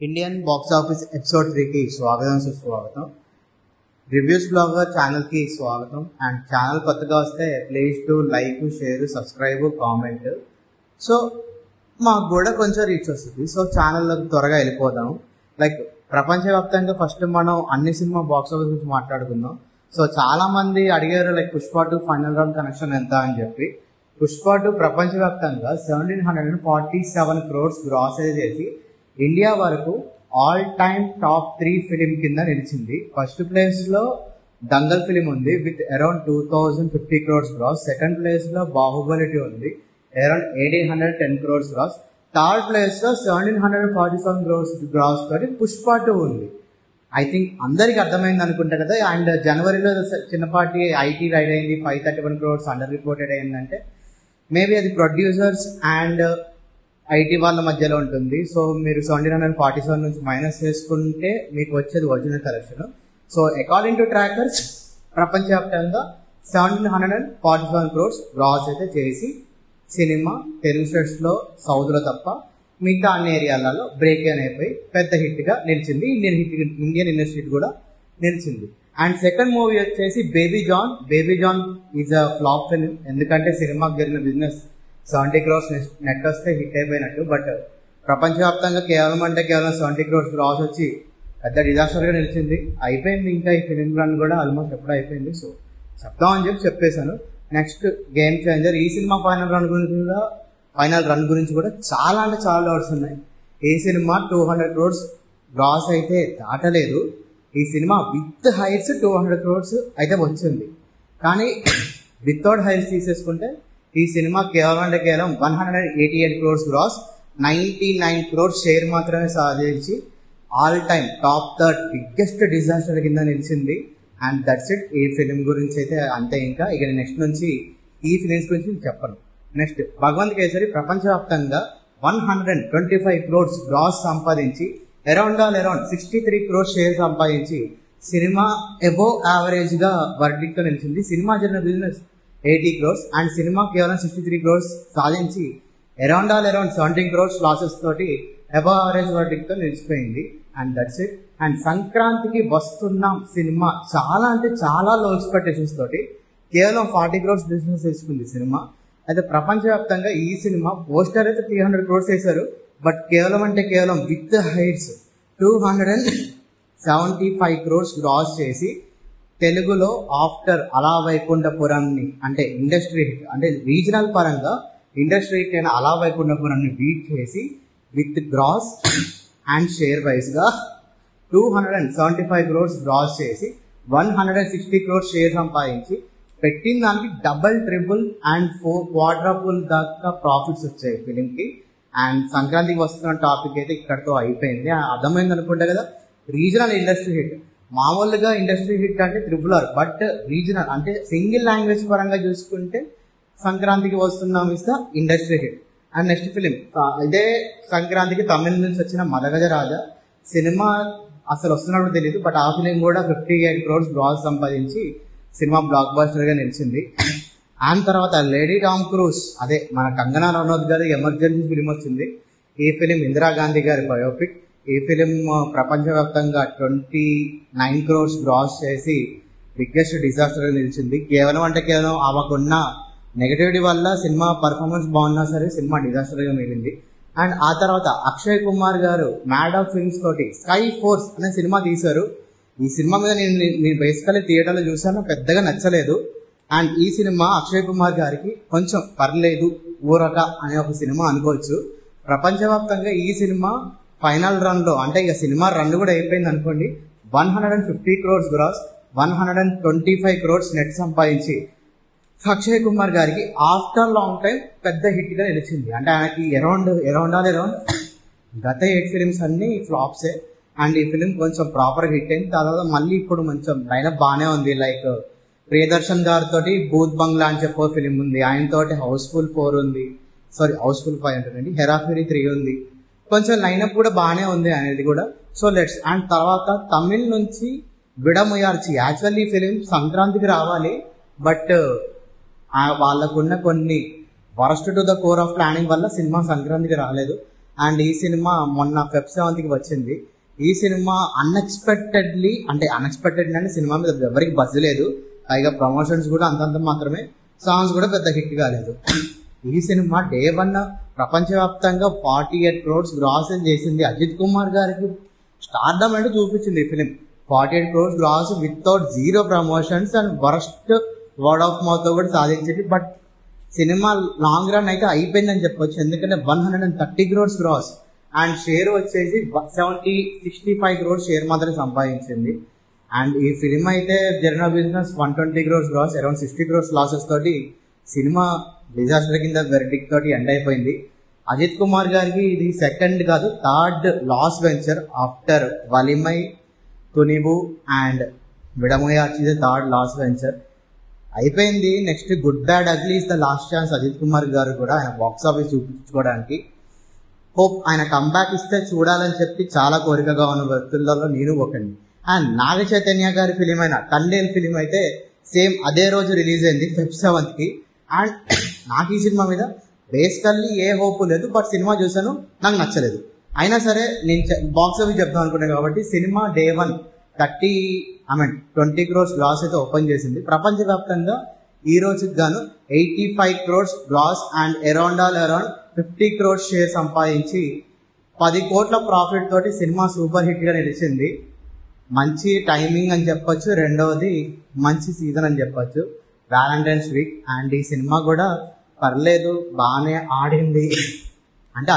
Indian box office episode 3కి స్వాగతం సుస్వాగతం. రివ్యూస్ బ్లాగర్ ఛానల్కి స్వాగతం. అండ్ ఛానల్ కొత్తగా వస్తే please to like, share, subscribe, comment. So మాకు కూడా కొంచెం రీచ్ వస్తుంది. సో ఛానల్లోకి త్వరగా వెళ్ళిపోదాం. లైక్ ప్రపంచవ్యాప్తంగా ఫస్ట్ మనం అన్ని సినిమా బాక్స్ ఆఫీస్ గురించి మాట్లాడుకుందాం. సో చాలా మంది అడిగారు like Pushpa 2 final round connection ఎంత అని చెప్పి. పుష్ప 2 ప్రపంచవ్యాప్తంగా 1747 crores గ్రాస్ చేసి ఇండియా వరకు ఆల్ టైమ్ టాప్ 3 ఫిలిం కింద నిలిచింది. ఫస్ట్ ప్లేస్ లో దంగల్ ఫిలిం ఉంది with around 2050 crores gross. Second place లో బాహుబలి 2 ఉంది around 1810 crores gross. Third place లో 1747 crores గ్రాస్ తోటి పుష్ప 2 ఉంది. ఐ థింక్ అందరికి అర్థమైంది అనుకుంటా కదా. అండ్ జనవరిలో చిన్నపాటి ఐటీ రైడ్ అయింది, 531 crores అండర్ రిపోర్టెడ్ అయిందంటే మేబీ అది ప్రొడ్యూసర్స్ అండ్ ఐటీ వాళ్ళ మధ్యలో ఉంటుంది. సో మీరు 1747 నుంచి మైనస్ చేసుకుంటే మీకు వచ్చేది original collection. So according to trackers ప్రపంచవ్యాప్తంగా 1747 crores గ్రాస్ అయితే చేసి సినిమా తెలుగు స్టేట్స్ లో, సౌత్ లో తప్ప మిగతా అన్ని ఏరియాలలో బ్రేక్ అయిపోయి పెద్ద హిట్ గా నిలిచింది. ఇండియన్ ఇండస్ట్రీ కూడా నిలిచింది. అండ్ సెకండ్ మూవీ వచ్చేసి Baby John. Baby John is a flop film. ఎందుకంటే సినిమాకి జరిగిన బిజినెస్ 70 crores నెట్ వస్తే హిట్ అయిపోయినట్టు. బట్ ప్రపంచవ్యాప్తంగా కేవలం 70 crores గ్రాస్ వచ్చి పెద్ద డిజాస్టర్ గా నిలిచింది. అయిపోయింది. ఇంకా ఈ ఫిలిం రన్ కూడా ఆల్మోస్ట్ ఎప్పుడు అయిపోయింది. సో చెప్తామని చెప్పేశాను. Next game changer. ఈ సినిమా ఫైనల్ రన్ గురించి కూడా చాలా అంటే చాలా డౌట్స్ ఉన్నాయి. ఈ సినిమా 200 crores గ్రాస్ అయితే దాటలేదు. ఈ సినిమా విత్ హైట్స్ 200 crores అయితే వచ్చింది. కానీ వితౌట్ హైట్స్ తీసేసుకుంటే ఈ సినిమా కేవలం 188 crores గ్రాస్, 99 crores షేర్ మాత్రమే సాధించి all time top 3 biggest disaster కింద నిలిచింది. And that's it. ఈ ఫిలిం గురించి అయితే అంతే. ఇంకా ఇక నెక్స్ట్ నుంచి ఈ ఫిలిమ్స్ గురించి చెప్పను. నెక్స్ట్ భగవంత్ కేసరి ప్రపంచవ్యాప్తంగా 125 crores గ్రాస్ సంపాదించి అరౌండ్ 63 crores షేర్ సంపాదించి సినిమా అబోవ్ యావరేజ్ గా వర్డిక్ట్ తో నిలిచింది. సినిమా జరిగిన బిజినెస్ 80 crores అండ్ సినిమా కేవలం 63 crores సాధించి అరౌండ్ 17 crores లాసెస్ తోటి అబోవ్ యావరేజ్ వర్డిక్ట్ తో నిలిచిపోయింది. And that's it. అండ్ సంక్రాంతికి వస్తున్నాం సినిమా చాలా అంటే చాలా లో ఎక్స్పెక్టేషన్స్ తోటి కేవలం 40 crores బిజినెస్ తెచ్చుకుంది సినిమా. అయితే ప్రపంచవ్యాప్తంగా ఈ సినిమా పోస్టర్ అయితే 300 crores వేశారు. బట్ కేవలం విత్ హైట్స్ 275 crores గ్రాస్ చేసి తెలుగులో ఆఫ్టర్ అలా వైకుంఠపురాన్ని అంటే ఇండస్ట్రీ హిట్, అంటే రీజనల్ పరంగా ఇండస్ట్రీ హిట్ అయిన అలా వైకుంఠపురాన్ని బీట్ చేసి with gross and share wise గా 275 crores గ్రాస్ చేసి 160 crores షేర్ సంపాదించి పెట్టిన దానికి డబుల్, ట్రిపుల్ అండ్ 4 క్వాడ్రపుల్ దాకా ప్రాఫిట్స్ వచ్చాయి ఫిలిం కి. అండ్ సంక్రాంతికి వస్తున్న టాపిక్ అయితే ఇక్కడతో అయిపోయింది. అర్థమైంది అనుకుంటా కదా. Regional industry hit. మామూలుగా ఇండస్ట్రీ హిట్ అంటే RRR, బట్ రీజనల్ అంటే సింగిల్ లాంగ్వేజ్ పరంగా చూసుకుంటే సంక్రాంతికి వస్తున్నాం is the industry hit. And next film ఇదే సంక్రాంతికి తమిళ నుంచి వచ్చిన మదగజ రాజా సినిమా అసలు వస్తున్నప్పుడు తెలియదు. బట్ ఆ ఫిలిం కూడా 58 crores గ్రాస్ సంపాదించి సినిమా బ్లాక్ బస్టర్ గా నిలిచింది. అండ్ తర్వాత లేడీ టామ్ క్రూజ్, అదే మన కంగనా రనౌత్ గారి ఎమర్జెన్సీ ఫిలిం వచ్చింది. ఈ ఫిలిం ఇందిరాగాంధీ గారి బయోపిక్. ఈ ఫిలిం ప్రపంచవ్యాప్తంగా 29 crores గ్రాస్ చేసి బిగ్గెస్ట్ డిజాస్టర్ గా నిలిచింది. కేవలం ఆమెకున్న నెగటివిటీ వల్ల సినిమా పర్ఫార్మెన్స్ బాగున్నా సరే సినిమా డిజాస్టర్ గా మిగిలింది. అండ్ ఆ తర్వాత అక్షయ్ కుమార్ గారు మ్యాడ్ ఆఫ్ ఫిల్మ్స్ తోటి స్కై ఫోర్స్ అనే సినిమా తీశారు. ఈ సినిమా మీద నేను బేసికలీ థియేటర్లో చూసాను, పెద్దగా నచ్చలేదు. అండ్ ఈ సినిమా అక్షయ్ కుమార్ గారికి కొంచెం పర్లేదు, ఊరక అనే ఒక సినిమా అనుకోవచ్చు. ప్రపంచవ్యాప్తంగా ఈ సినిమా ఫైనల్ రన్ లో, అంటే ఇక సినిమా రన్ కూడా అయిపోయింది అనుకోండి, 150 crores గ్రాస్, 125 crores నెట్ సంపాదించి అక్షయ్ కుమార్ గారికి ఆఫ్టర్ లాంగ్ టైం పెద్ద హిట్ గా నిలిచింది. అంటే ఆయనకి అరౌండ్ గత 8 ఫిలిమ్స్ అన్ని ఫ్లాప్సే. అండ్ ఈ ఫిలిం కొంచెం ప్రాపర్ హిట్ అయింది. తర్వాత మళ్ళీ ఇప్పుడు కొంచెం లైనప్ బాగానే ఉంది. లైక్ ప్రియదర్శన్ గారితో భూత్ బంగ్లా అని చెప్పే ఫిలిం ఉంది, ఆయనతోటి హౌస్ఫుల్ 4 ఉంది, హౌస్ఫుల్ 5 ఉంటుందండి, హెరాఫెరీ 3 ఉంది. కొంచెం లైనప్ కూడా బాగానే ఉంది అనేది కూడా. So let's. అండ్ తర్వాత తమిళ్ నుంచి విడముయార్చి. యాక్చువల్లీ ఈ ఫిలిం సంక్రాంతికి రావాలి, బట్ వాళ్ళకున్న కొన్ని worst to the core of planning వల్ల సినిమా సంక్రాంతికి రాలేదు. అండ్ ఈ సినిమా మొన్న Feb 7th వచ్చింది. ఈ సినిమా అన్ఎక్స్పెక్టెడ్ అంటే సినిమా మీద ఎవరికి బజ్ లేదు, పైగా ప్రమోషన్స్ కూడా అంతంత మాత్రమే, సాంగ్స్ కూడా పెద్ద హిట్ కాలేదు. ఈ సినిమా డే 1 ప్రపంచవ్యాప్తంగా 48 crores గ్రాస్ చేసింది. అజిత్ కుమార్ గారికి స్టార్డమ్ అంటే చూపించింది ఈ film. 48 crores gross without zero promotions and worst word of mouth కూడా సాధించింది. బట్ సినిమా లాంగ్ రన్ అయితే అయిపోయిందని చెప్పొచ్చు, ఎందుకంటే 130 crores గ్రాస్ అండ్ షేర్ వచ్చేసి 65 crores షేర్ మాత్రం సంపాదించింది. అండ్ ఈ ఫిలిం అయితే జరిగిన business 120 crores gross, around 60 crores losses తోటి సినిమా డిజాస్టర్ కింద వెర్డిక్ట్ తోటి ఎండ్ అయిపోయింది. అజిత్ కుమార్ గారికి ఇది సెకండ్ కాదు, third loss venture after Valimai, Thunivu and Vidaamuyarchi. Third loss venture అయిపోయింది. Next Good Bad Ugly is the last chance Ajith Kumar గారు కూడా ఆయన బాక్స్ ఆఫీస్ చూపించుకోవడానికి. హోప్ ఆయన కంబ్యాక్ ఇస్తే చూడాలని చెప్పి చాలా కోరికగా ఉన్న వ్యక్తులలో నేను ఒకటి. అండ్ నాగ చైతన్య గారి ఫిలిం అయిన తండేల్ ఫిలిం అయితే సేమ్ అదే రోజు రిలీజ్ అయింది Feb 7th. అండ్ నాకు ఈ సినిమా మీద బేసికల్లీ ఏ హోప్ లేదు, బట్ సినిమా చూసాను, నాకు నచ్చలేదు. అయినా సరే నేను బాక్స్ ఆఫీస్ చెప్తాను అనుకున్నాను కాబట్టి సినిమా డే 1 20 crores గ్రాస్ అయితే ఓపెన్ చేసింది. ప్రపంచవ్యాప్తంగా ఈ రోజుకి గాను 85 crores gross and around 50 crores share సంపాదించి 10 కోట్ల ప్రాఫిట్ తోటి సినిమా సూపర్ హిట్ గా నిలిచింది. మంచి టైమింగ్ అని చెప్పొచ్చు, రెండవది మంచి సీజన్ అని చెప్పొచ్చు, వ్యాలంటైన్స్ వీక్. అండ్ ఈ సినిమా కూడా పర్లేదు, బాగానే ఆడింది. అంటే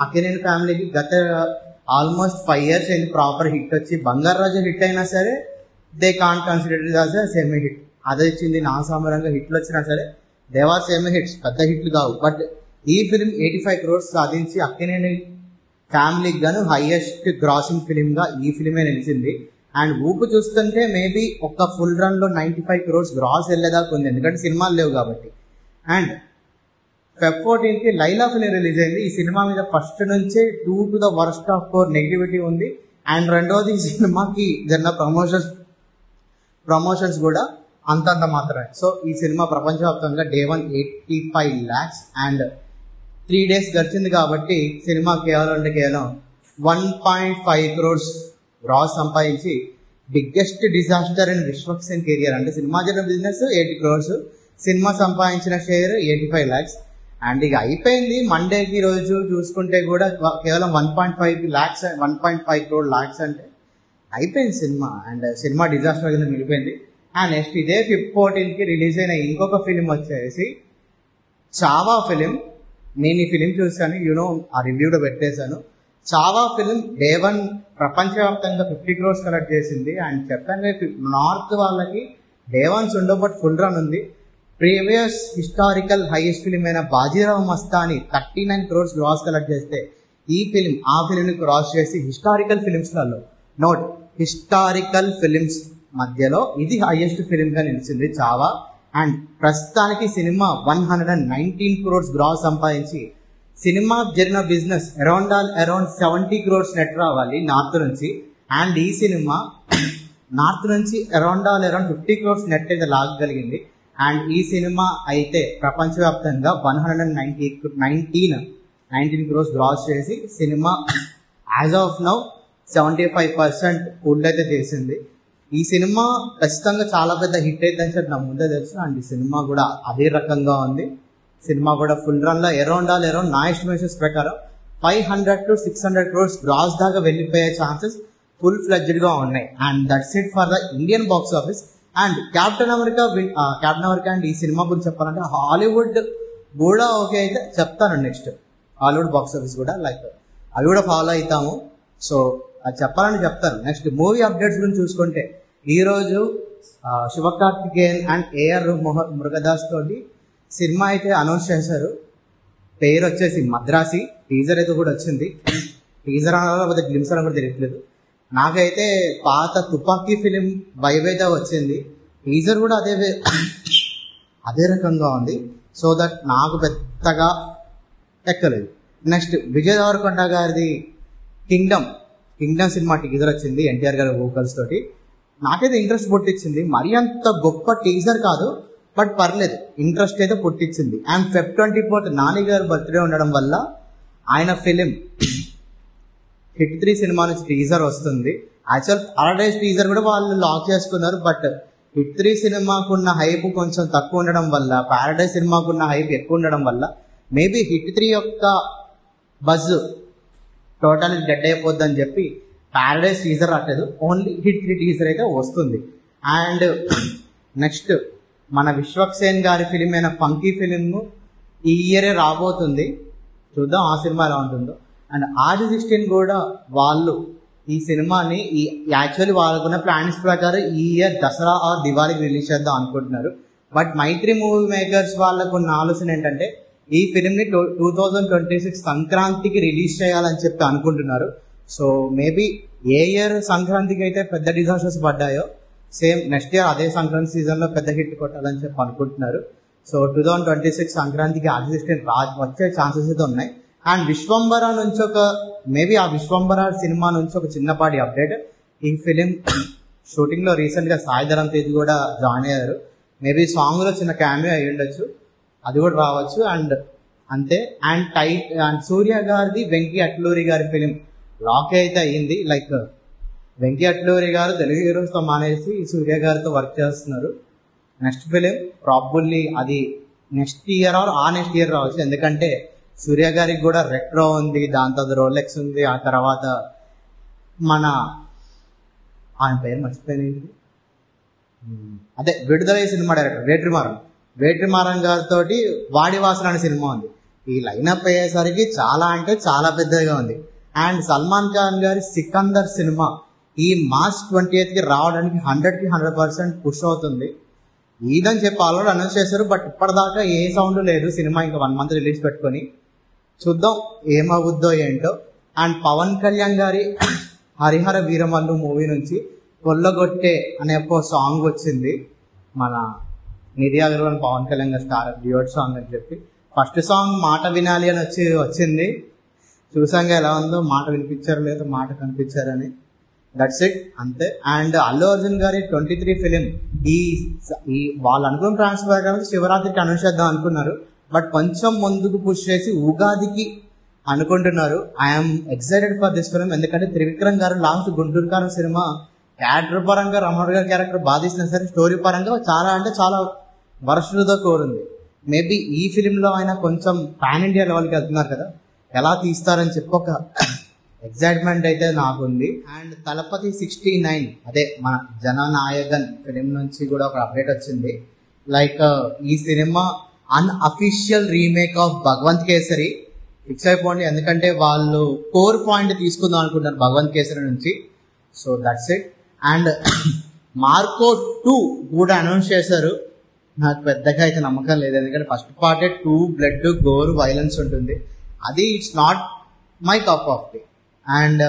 అకినేని ఫ్యామిలీకి గత ఆల్మోస్ట్ 5 years అయింది ప్రాపర్ హిట్ వచ్చి. బంగారాజు హిట్ అయినా సరే they can't consider it as semi hit. అదే ఇచ్చింది నా సామరంగా హిట్లు వచ్చినా సరే దేవర్ సెమీ హిట్స్, పెద్ద హిట్లు కావు. బట్ ఈ ఫిలిం 85 crores సాధించి అక్కినేని ఫ్యామిలీకి గాను హైయెస్ట్ గ్రాసింగ్ ఫిలిం గా ఈ ఫిలిమే నిలిచింది. అండ్ ఊపు చూస్తుంటే మేబీ ఒక ఫుల్ రన్ లో 95 crores గ్రాస్ వెళ్ళేదాకా ఉంది, ఎందుకంటే సినిమాలు లేవు కాబట్టి. And Feb 14th Laila film release అయింది. ఈ సినిమా మీద ఫస్ట్ నుంచే 2 to the worst of 4 negativity ఉంది. అండ్ రెండోది ఈ సినిమాకి జరిగిన ప్రమోషన్స్ కూడా అంతంత మాత్రమే. సో ఈ సినిమా ప్రపంచవ్యాప్తంగా డే 1 85 lakhs అండ్ 3 days గడిచింది కాబట్టి సినిమా కేవలం 1.5 crores గ్రాస్ సంపాదించి biggest disaster in Vishwaksen career. అంటే సినిమా జరిగిన బిజినెస్ 80 crores, సినిమా సంపాదించిన షేర్ 85 lakhs. అండ్ ఇక అయిపోయింది. మండేకి రోజు చూసుకుంటే కూడా కేవలం 1.5 crore lakhs అంటే అయిపోయింది సినిమా. అండ్ సినిమా డిజాస్టర్ కింద మిగిలిపోయింది. అండ్ నెక్స్ట్ ఇదే Feb 14th రిలీజ్ అయిన ఇంకొక ఫిలిం వచ్చేసి చావా ఫిలిం. నేను ఈ ఫిలిం చూసాను, ఆ రివ్యూ కూడా పెట్టేశాను. చావా ఫిలిం డే 1 ప్రపంచవ్యాప్తంగా 50 crores కలెక్ట్ చేసింది. అండ్ చెప్పండి నార్త్ వాళ్ళకి డే 1 ఉండవు, బట్ ఫుల్ రన్ ఉంది. ప్రీవియస్ హిస్టారికల్ హైయెస్ట్ ఫిలిం అయిన Bajirao Mastani 39 crores gross collect చేస్తే ఈ ఫిలిం ఆ ఫిలింని క్రాస్ చేసి హిస్టారికల్ ఫిలిమ్స్ మధ్యలో ఇది హైయెస్ట్ ఫిలిం గా నిలిచింది చావా. అండ్ ప్రస్తుతానికి సినిమా 119 crores గ్రాస్ సంపాదించి సినిమా జరిగిన బిజినెస్ అరౌండ్ 70 crores నెట్ రావాలి నార్త్ నుంచి. అండ్ ఈ సినిమా నార్త్ నుంచి అరౌండ్ 50 crores నెట్ అయితే లాగగలిగింది. అండ్ ఈ సినిమా అయితే ప్రపంచవ్యాప్తంగా 119 crores గ్రాస్ చేసి cinema as of now 75% pool అయితే చేసింది. ఈ సినిమా ఖచ్చితంగా చాలా పెద్ద హిట్ అయితే నా ముందే తెలుసు. అండ్ ఈ సినిమా కూడా అదే రకంగా ఉంది. సినిమా కూడా ఫుల్ రన్ లో అరౌండ్ నా ఎస్టిమేషన్స్ ప్రకారం 500 to 600 crores గ్రాస్ దాకా వెళ్ళిపోయే ఛాన్సెస్ ఫుల్ ఫ్లెడ్జ్డ్ గా ఉన్నాయి. And that's it for the Indian box office. And captain America and ఈ సినిమా గురించి చెప్పాలంటే హాలీవుడ్ కూడా ఓకే అయితే చెప్తాను. నెక్స్ట్ హాలీవుడ్ బాక్స్ ఆఫీస్ కూడా అవి కూడా ఫాలో అవుతాము. సో అది చెప్పాలని చెప్తాను. నెక్స్ట్ మూవీ అప్డేట్స్ గురించి చూసుకుంటే ఈ రోజు శివకార్తికేయన్ అండ్ AR మురుగదాస్ తోటి సినిమా అయితే అనౌన్స్ చేశారు. పేరు వచ్చేసి మద్రాసి. టీజర్ అయితే కూడా వచ్చింది. టీజర్ అనాలి గ్లిమ్స్ అని కూడా తెలియట్లేదు. నాకైతే పాత తుపాకీ ఫిలిం వైబ్ అయితే వచ్చింది. టీజర్ కూడా అదే రకంగా ఉంది. సో దట్ నాకు పెద్దగా ఎక్కలేదు. నెక్స్ట్ విజయ్ దేవరకొండ గారిది కింగ్డమ్ సినిమా టీజర్ వచ్చింది ఎన్టీఆర్ గారి వోకల్స్ తోటి. నాకైతే ఇంట్రెస్ట్ పుట్టించింది. మరీ అంత గొప్ప టీజర్ కాదు, బట్ పర్లేదు, ఇంట్రెస్ట్ అయితే పుట్టించింది. అండ్ Feb 24th నాని గారి బర్త్డే ఉండడం వల్ల ఆయన ఫిలిం హిట్ 3 సినిమా నుంచి టీజర్ వస్తుంది. యాక్చువల్ పారడైజ్ టీజర్ కూడా వాళ్ళు లాంచ్ చేసుకున్నారు. బట్ హిట్ 3 సినిమాకున్న హైప్ కొంచెం తక్కువ ఉండడం వల్ల, పారడైజ్ సినిమాకున్న హైప్ ఎక్కువ ఉండడం వల్ల మేబీ హిట్ 3 యొక్క బజ్ టోటల్ డెడ్ అయిపోద్దని చెప్పి పారడైజ్ టీజర్ రావట్లేదు, ఓన్లీ హిట్ 3 టీజర్ అయితే వస్తుంది. అండ్ నెక్స్ట్ మన విశ్వక్సేన్ గారి ఫిలిం అయిన ఫంకీ ఫిలిం ఈ ఇయరే రాబోతుంది. చూద్దాం ఆ సినిమా ఎలా ఉంటుందో. అండ్ RJ16 కూడా వాళ్ళు ఈ సినిమాని యాక్చువల్లీ వాళ్ళకున్న ప్లాన్స్ ప్రకారం ఈ ఇయర్ దసరా ఆర్ దివాళీకి రిలీజ్ చేద్దాం అనుకుంటున్నారు. బట్ మైత్రి మూవీ మేకర్స్ వాళ్ళకు ఉన్న ఆలోచన ఏంటంటే ఈ ఫిలింని 2026 సంక్రాంతికి రిలీజ్ చేయాలని చెప్పి అనుకుంటున్నారు. సో మేబీ ఏ ఇయర్ సంక్రాంతికి అయితే పెద్ద డిజాస్టర్స్ పడ్డాయో సేమ్ నెక్స్ట్ ఇయర్ అదే సంక్రాంతి సీజన్లో పెద్ద హిట్ కొట్టాలని చెప్పి అనుకుంటున్నారు. సో 2026 సంక్రాంతికి RJ16 వచ్చే ఛాన్సెస్ అయితే ఉన్నాయి. అండ్ విశ్వంబర నుంచి మేబీ ఆ విశ్వంబర సినిమా నుంచి ఒక చిన్నపాటి అప్డేట్. ఈ ఫిలిం షూటింగ్ లో రీసెంట్ గా సాయి ధరమ్ తేజ్ కూడా జాయిన్ అయ్యారు. మేబీ సాంగ్ లో చిన్న క్యామియో అయి ఉండొచ్చు, అది కూడా రావచ్చు. అండ్ అంతే. అండ్ సూర్య గారిది వెంకీ అట్లూరి గారి ఫిలిం లాక్ అయితే అయ్యింది. లైక్ వెంకీ అట్లూరి గారు తెలుగు హీరోస్ తో మానేసి సూర్య గారితో వర్క్ చేస్తున్నారు. నెక్స్ట్ ఫిలిం ప్రాబుల్లీ అది నెక్స్ట్ ఇయర్ ఆర్ ఆ నెక్స్ట్ ఇయర్ రావచ్చు. ఎందుకంటే సూర్య గారికి కూడా రెట్రో ఉంది, దాని తర్వాత రోలెక్స్ ఉంది, ఆ తర్వాత ఆయన పేరు మర్చిపోయింది, అదే విడుదలయ్యే సినిమా డైరెక్టర్ వేట్రిమారం గారితో వాడివాసన అనే సినిమా ఉంది. ఈ లైనప్ అయ్యేసరికి చాలా అంటే చాలా పెద్దగా ఉంది. అండ్ సల్మాన్ ఖాన్ గారి సికందర్ సినిమా ఈ మార్చ్ 28కి రావడానికి 100% పుష్ అవుతుంది. ఇదని చెప్పి ఆల్రెడీ అనౌన్స్ చేశారు. బట్ ఇప్పటిదాకా ఏ సౌండ్ లేదు. సినిమా ఇంకా 1 month రిలీజ్ పెట్టుకొని చూద్దాం ఏమవుద్దో ఏంటో. అండ్ పవన్ కళ్యాణ్ గారి హరిహర వీరమల్లు మూవీ నుంచి కొల్లగొట్టే అనే ఒక సాంగ్ వచ్చింది. మన నిధి అగర్వాల్ పవన్ కళ్యాణ్ గారి స్టార్ డ్యూయట్ సాంగ్ అని చెప్పి ఫస్ట్ సాంగ్ మాట వినాలి అని వచ్చింది. చూసాంగా ఎలా ఉందో, మాట వినిపించారు లేదు, మాట కనిపించారని. దట్స్ ఇట్, అంతే. అండ్ అల్లు అర్జున్ గారి 23 ఫిలిం ఈ వాళ్ళు అనుకున్న ట్రాన్స్ ప్రకారం శివరాత్రికి అనౌన్స్ చేద్దాం అనుకున్నారు. బట్ కొంచెం ముందుకు పుష్ చేసి ఉగాదికి అనుకుంటున్నారు. I'm excited for this film. ఎందుకంటే త్రివిక్రమ్ గారు లాస్ట్ గుంటూరు కారం సినిమా క్యారెక్టర్ పరంగా రమణ గారి క్యారెక్టర్ బాధిస్తున్నా సరే స్టోరీ పరంగా చాలా అంటే చాలా వరస్ట్తో కోరుంది. మేబీ ఈ ఫిలింలో ఆయన కొంచెం పాన్ ఇండియా లెవెల్కి వెళ్తున్నారు కదా, ఎలా తీస్తారని చెప్పి ఒక ఎగ్జైట్మెంట్ అయితే నాకుంది. అండ్ తలపతి 69 అదే మన జననాయకన్ ఫిలిం నుంచి కూడా ఒక అప్డేట్ వచ్చింది. లైక్ ఈ సినిమా unofficial remake of Bhagavanth Kesari. Fix అయిపోండి, ఎందుకంటే వాళ్ళు కోర్ పాయింట్ తీసుకుందాం అనుకుంటారు భగవంత్ కేసరి నుంచి. So that's it. And Marco 2 కూడా అనౌన్స్ చేశారు. నాకు పెద్దగా అయితే నమ్మకం లేదు, ఎందుకంటే ఫస్ట్ పార్టే 2 బ్లడ్ గోర్ వైలెన్స్ ఉంటుంది. అది it's not my cup of tea. And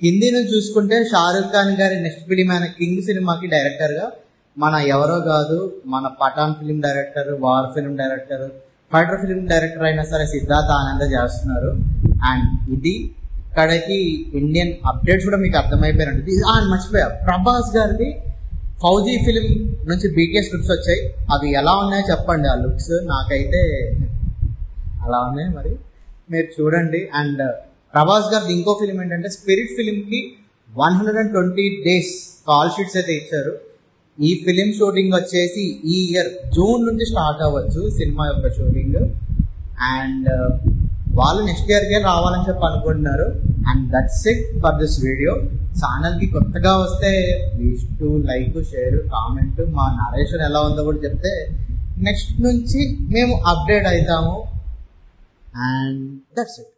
Hindi నుంచి చూసుకుంటే షారూక్ ఖాన్ గారి నెక్స్ట్ ఫిలిం అయిన కింగ్ సినిమాకి డైరెక్టర్గా మన ఎవరో కాదు, మన Pathaan film director, War film director, Fighter film director అయినా సరే సిద్ధార్థ్ ఆనంద్ చేస్తున్నారు. అండ్ ఇది ఇక్కడికి ఇండియన్ అప్డేట్స్ కూడా మీకు అర్థమైపోయినట్టు. మర్చిపోయా, ప్రభాస్ గారిది ఫౌజీ ఫిలిం నుంచి BTS లుక్స్ వచ్చాయి. అవి ఎలా ఉన్నాయో చెప్పండి. ఆ లుక్స్ నాకైతే అలా ఉన్నాయి, మరి మీరు చూడండి. అండ్ ప్రభాస్ గారిది ఇంకో ఫిలిం ఏంటంటే స్పిరిట్ ఫిలింకి 120 days కాల్ షీట్స్ అయితే ఇచ్చారు. ఈ ఫిలిం షూటింగ్ వచ్చేసి ఈ ఇయర్ జూన్ నుంచి స్టార్ట్ అవ్వచ్చు సినిమా యొక్క షూటింగ్. అండ్ వాళ్ళు నెక్స్ట్ ఇయర్కే రావాలని చెప్పి అనుకుంటున్నారు. And that's it for this video. ఛానల్కి కొత్తగా వస్తే please to like, share, comment. మా నరేషన్ ఎలా ఉందో కూడా చెప్తే నెక్స్ట్ నుంచి మేము అప్డేట్ అవుతాము. And that's it.